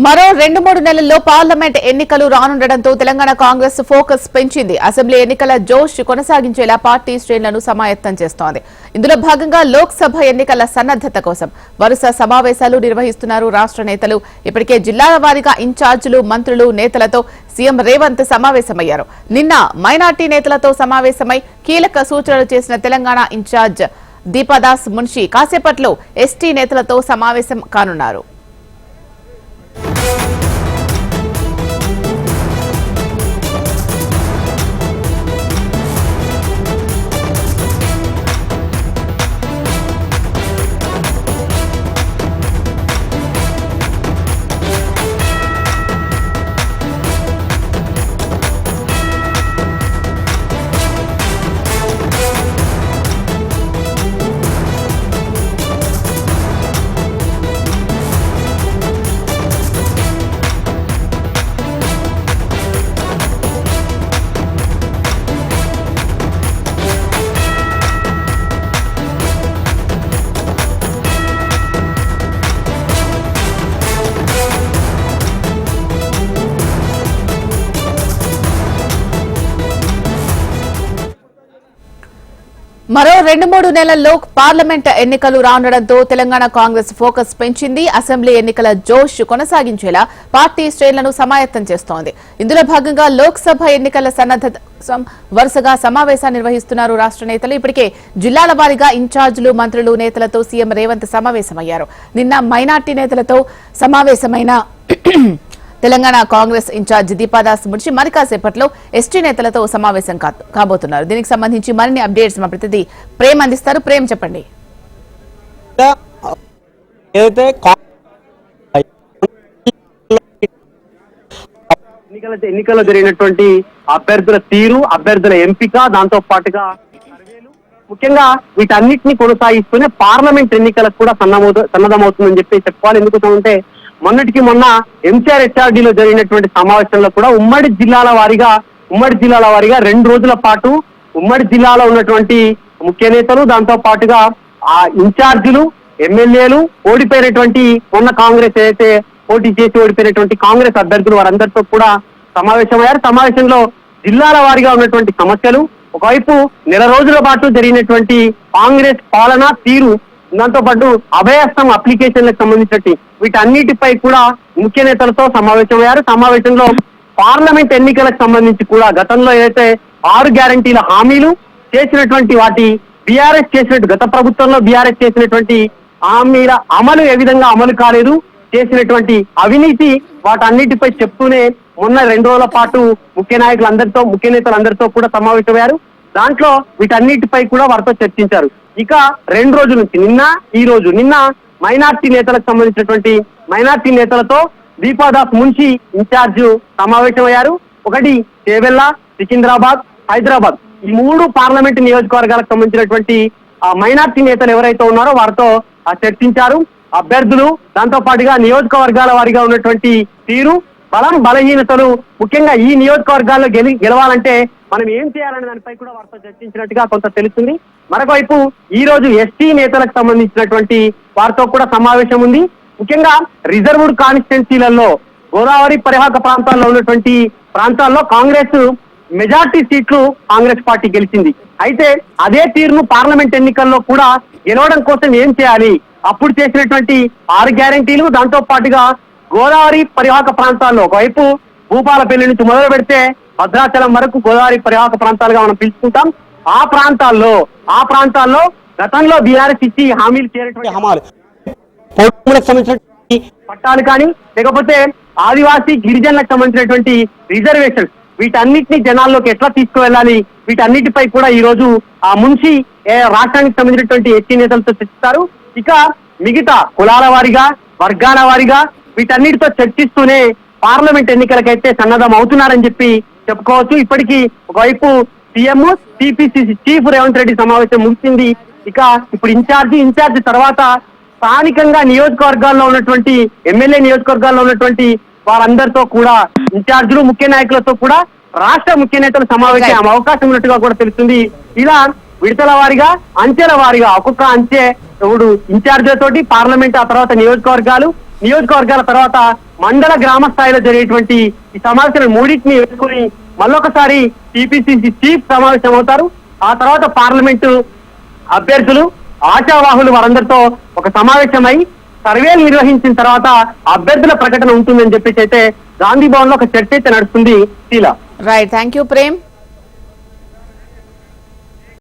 మరో 2-3 నెలల్లో పార్లమెంట్ ఎన్నికలు రానుండటంతో తెలంగాణ కాంగ్రెస్ ఫోకస్ పెంచింది. అసెంబ్లీ ఎన్నికల జోష్ కొనసాగించేలా పార్టీ శ్రేణులను సమాయత్తం చేస్తోంది. ఇందులో భాగంగా లోక్సభ ఎన్నికల సన్నద్ధత కోసం వరుస సమావేశాలు నిర్వహిస్తున్నారు రాష్ట్ర నేతలు. ఇప్పటికే జిల్లాల వారీగా ఇన్ఛార్జీలు, మంత్రులు, నేతలతో సీఎం రేవంత్ సమావేశమయ్యారు. నిన్న మైనార్టీ నేతలతో సమావేశమై కీలక సూచనలు చేసిన తెలంగాణ ఇన్ఛార్జ్ దీపాదాస్ మున్షి కాసేపట్లో ఎస్టీ నేతలతో సమావేశం కానున్నారు. మరో 2-3 నెలల్లో పార్లమెంట్ ఎన్నికలు రానుండటంతో తెలంగాణ కాంగ్రెస్ ఫోకస్ పెంచింది. అసెంబ్లీ ఎన్నికల జోష్ కొనసాగించేలా పార్టీ శ్రేణులను సమాయత్తం చేస్తోంది. ఇందులో భాగంగా లోక్సభ ఎన్నికల సన్నద్ధత కోసం వరుసగా సమావేశాలు నిర్వహిస్తున్నారు రాష్ట్ర నేతలు. ఇప్పటికే జిల్లాల వారీగా ఇన్ఛార్జీలు, మంత్రులు, నేతలతో సీఎం రేవంత్ సమావేశమయ్యారు. నిన్న మైనార్టీ నేతలతో సమావేశమైన తెలంగాణ కాంగ్రెస్ ఇన్ఛార్జ్ దీపాదాస్ మున్షి మరి కాసేపట్లో ఎస్టీ నేతలతో సమావేశం కాబోతున్నారు. దీనికి సంబంధించి మరిన్ని అప్డేట్స్ మా ప్రతినిధి ప్రేమ్ అందిస్తారు. ప్రేమ్, చెప్పండి. ఎన్నికల్లో జరిగినటువంటి అభ్యర్థుల తీరు, అభ్యర్థుల ఎంపిక, దాంతో పాటుగా ముఖ్యంగా వీటన్నిటిని కొనసాగిస్తూనే పార్లమెంట్ ఎన్నికలకు కూడా సన్నద్ధమవుతుందని చెప్పి చెప్పుకోవాలి. ఎందుకంటే మొన్నటికి మొన్న ఎంసీఆర్ హెచ్ఆర్డీలో జరిగినటువంటి సమావేశంలో కూడా ఉమ్మడి జిల్లాల వారీగా 2 రోజుల పాటు ఉమ్మడి జిల్లాలో ఉన్నటువంటి ముఖ్య నేతలు, దాంతో పాటుగా ఆ ఇన్ఛార్జీలు, ఎమ్మెల్యేలు, ఓడిపోయినటువంటి మొన్న కాంగ్రెస్ ఏదైతే పోటీ చేసి ఓడిపోయినటువంటి కాంగ్రెస్ అభ్యర్థులు వారందరితో కూడా సమావేశమయ్యారు. సమావేశంలో జిల్లాల వారీగా ఉన్నటువంటి సమస్యలు, ఒకవైపు నెల రోజుల పాటు జరిగినటువంటి కాంగ్రెస్ పాలనా తీరు, దాంతో పాటు అభయహస్తం అప్లికేషన్లకు సంబంధించి వీటన్నిటిపై కూడా ముఖ్య నేతలతో సమావేశమయ్యారు. సమావేశంలో పార్లమెంట్ ఎన్నికలకు సంబంధించి కూడా గతంలో ఏదైతే 6 గ్యారంటీల హామీలు చేసినటువంటి వాటి బీఆర్ఎస్ చేసినట్టు గత ప్రభుత్వంలో బీఆర్ఎస్ చేసినటువంటి హామీల అమలు ఏ విధంగా అమలు కాలేదు, చేసినటువంటి అవినీతి, వాటన్నిటిపై చెప్తూనే మొన్న 2 రోజుల పాటు ముఖ్య నేతలందరితో కూడా సమావేశమయ్యారు. దాంట్లో వీటన్నిటిపై కూడా వారితో చర్చించారు. ఇక 2 రోజుల నుంచి నిన్న మైనార్టీ నేతలకు సంబంధించినటువంటి మైనార్టీ నేతలతో దీపాదాస్ మున్షి ఇన్ఛార్జ్ సమావేశమయ్యారు. ఒకటి చేవెళ్ళ, సికింద్రాబాద్, హైదరాబాద్, ఈ 3 పార్లమెంటు నియోజకవర్గాలకు సంబంధించినటువంటి మైనార్టీ నేతలు ఎవరైతే ఉన్నారో వారితో చర్చించారు. అభ్యర్థులు, దాంతో పాటుగా నియోజకవర్గాల వారీగా ఉన్నటువంటి తీరు, బలం, బలహీనతలు, ముఖ్యంగా ఈ నియోజకవర్గాల్లో గెలవాలంటే మనం ఏం చేయాలనే దానిపై కూడా వారితో చర్చించినట్టుగా కొంత తెలుస్తుంది. మరొక వైపు ఈ రోజు ఎస్టీ నేతలకు సంబంధించినటువంటి వారితో కూడా సమావేశం ఉంది. ముఖ్యంగా రిజర్వ్డ్ కాన్స్టిట్యున్సీలలో గోదావరి పరివాహక ప్రాంతాల్లో ఉన్నటువంటి ప్రాంతాల్లో కాంగ్రెస్ మెజార్టీ సీట్లు కాంగ్రెస్ పార్టీ గెలిచింది. అయితే అదే తీరును పార్లమెంట్ ఎన్నికల్లో కూడా గెలవడం కోసం ఏం చేయాలి, అప్పుడు చేసినటువంటి 6 గ్యారంటీలు, దాంతో పాటుగా గోదావరి పరివాహక ప్రాంతాల్లో ఒకవైపు భూపాలపల్లి నుంచి మొదలు పెడితే భద్రాచలం వరకు గోదావరి పరివాహక ప్రాంతాలుగా మనం పిలుచుకుంటాం. ఆ ప్రాంతాల్లో గతంలో బీఆర్ఎస్ ఇచ్చి హామీలు చేరినటువంటి పట్టాలు కానీ, లేకపోతే ఆదివాసీ గిరిజనులకు సంబంధించినటువంటి రిజర్వేషన్స్, వీటన్నిటిని జనాల్లోకి ఎట్లా తీసుకువెళ్ళాలి, వీటన్నిటిపై కూడా ఈ రోజు ఆ మున్షి రాష్ట్రానికి సంబంధించినటువంటి ఎస్టీ నేతలతో చర్చిస్తారు. ఇక మిగతా కులాల వారీగా, వర్గాల వారీగా వీటన్నిటితో చర్చిస్తూనే పార్లమెంట్ ఎన్నికలకైతే సన్నద్ధం అవుతున్నారని చెప్పి చెప్పుకోవచ్చు. ఇప్పటికీ ఒకవైపు CM, TPCC chief Revanth Reddy సమావేశం ముగిసింది. ఇక ఇప్పుడు ఇన్ఛార్జి తర్వాత స్థానికంగా నియోజకవర్గాల్లో ఉన్నటువంటి ఎమ్మెల్యే నియోజకవర్గాల్లో ఉన్నటువంటి వారందరితో కూడా ఇన్ఛార్జీలు, ముఖ్య నాయకులతో కూడా రాష్ట్ర ముఖ్య నేతలు సమావేశం అవకాశం ఉన్నట్టుగా కూడా తెలుస్తుంది. ఇలా విడతల వారీగా, అంచెల వారీగా ఒక్కొక్క అంచె ఇప్పుడు ఇన్ఛార్జీలతోటి పార్లమెంట్, ఆ తర్వాత నియోజకవర్గాలు, నియోజకవర్గాల తర్వాత మండల గ్రామ స్థాయిలో జరిగేటువంటి ఈ సమావేశాలను మూడింటిని వేసుకుని మళ్ళొకసారి టీపీసీసీ చీఫ్ సమావేశం అవుతారు. ఆ తర్వాత పార్లమెంటు అభ్యర్థులు ఆశావాహులు వారందరితో ఒక సమావేశమై సర్వేలు నిర్వహించిన తర్వాత అభ్యర్థుల ప్రకటన ఉంటుందని చెప్పేసి అయితే గాంధీ భవన్ లో ఒక చర్చ అయితే నడుస్తుంది. Sheela. Right, thank you Prem.